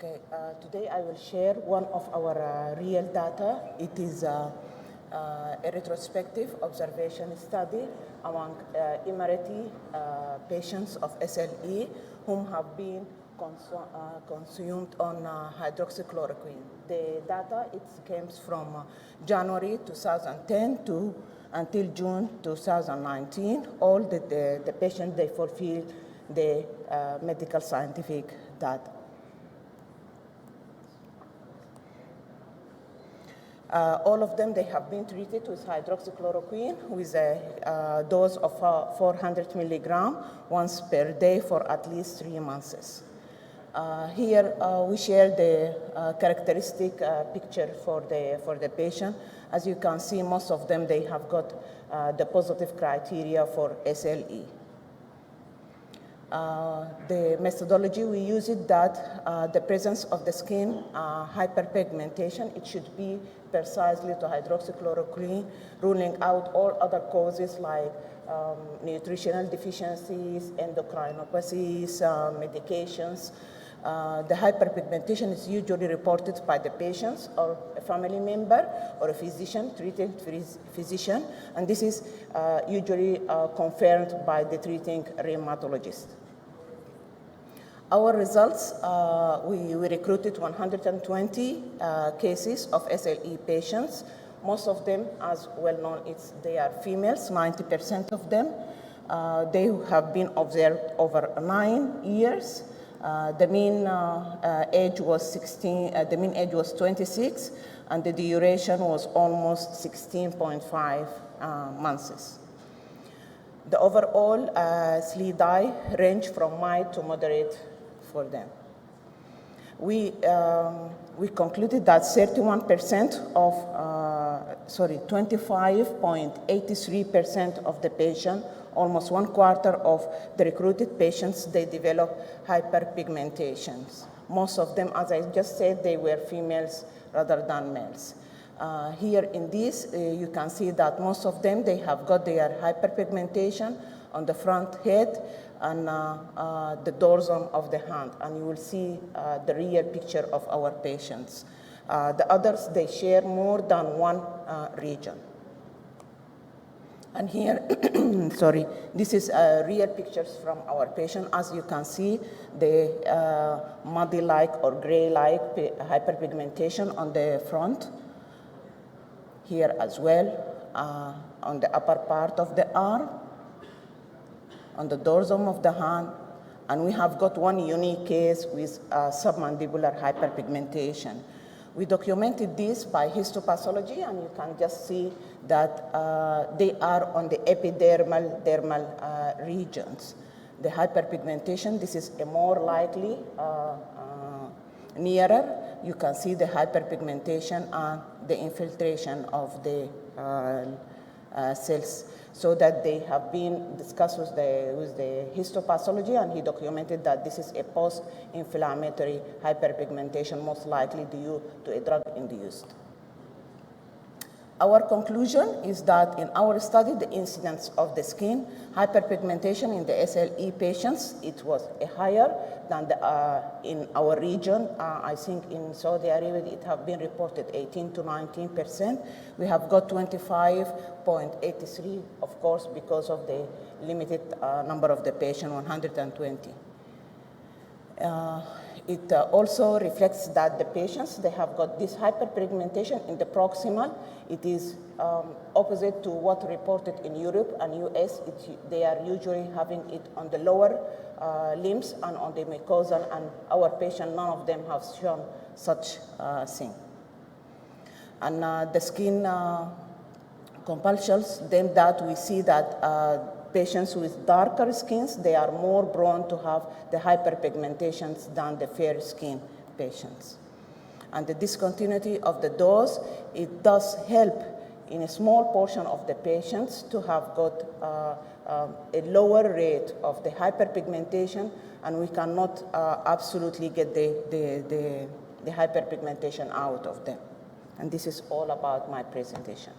Okay, today I will share one of our real data. It is a retrospective observation study among Emirati patients of SLE whom have been consumed on hydroxychloroquine. The data came from January 2010 to until June 2019. All the patients, they fulfill the medical scientific data. All of them, they have been treated with hydroxychloroquine with a dose of 400 milligram once per day for at least 3 months. Here we share the characteristic picture for the patient. As you can see, most of them, they have got the positive criteria for SLE. The methodology we use is that the presence of the skin hyperpigmentation, it should be precisely to hydroxychloroquine, ruling out all other causes like nutritional deficiencies, endocrinopathies, medications. The hyperpigmentation is usually reported by the patients or a family member or a physician, treating physician, and this is usually confirmed by the treating rheumatologist. Our results, we recruited 120 cases of SLE patients. Most of them, as well known, they are females, 90% of them. They have been observed over 9 years. The mean age was 26, and the duration was almost 16.5 months. The overall SLEDAI range from mild to moderate for them. We concluded that 25.83% of the patient, almost 1/4 of the recruited patients, they develop hyperpigmentations. Most of them, as I just said, they were females rather than males. Here in this, you can see that most of them, they have got their hyperpigmentation on the front head and the dorsum of the hand, and you will see the real picture of our patients. The others, they share more than one region. And here, sorry, this is real pictures from our patient. As you can see, the muddy-like or gray-like hyperpigmentation on the front. Here as well, on the upper part of the arm, on the dorsum of the hand, and we have got one unique case with submandibular hyperpigmentation. We documented this by histopathology, and you can just see that they are on the dermal regions. The hyperpigmentation, this is a more likely nearer. You can see the hyperpigmentation and the infiltration of the cells, so that they have been discussed with the histopathology, and he documented that this is a post-inflammatory hyperpigmentation, most likely due to a drug induced. Our conclusion is that in our study, the incidence of the skin hyperpigmentation in the SLE patients, it was higher than in our region. I think in Saudi Arabia, it have been reported 18 to 19%. We have got 25.83, of course, because of the limited number of the patient, 120. It also reflects that the patients, they have got this hyperpigmentation in the proximal. It is opposite to what reported in Europe and US. They are usually having it on the lower limbs and on the mucosal, and our patient, none of them have shown such thing. And the skin compulsions, then that we see that patients with darker skins, they are more prone to have the hyperpigmentations than the fair skin patients. And the discontinuity of the dose, it does help in a small portion of the patients to have got a lower rate of the hyperpigmentation, and we cannot absolutely get the hyperpigmentation out of them. And this is all about my presentation.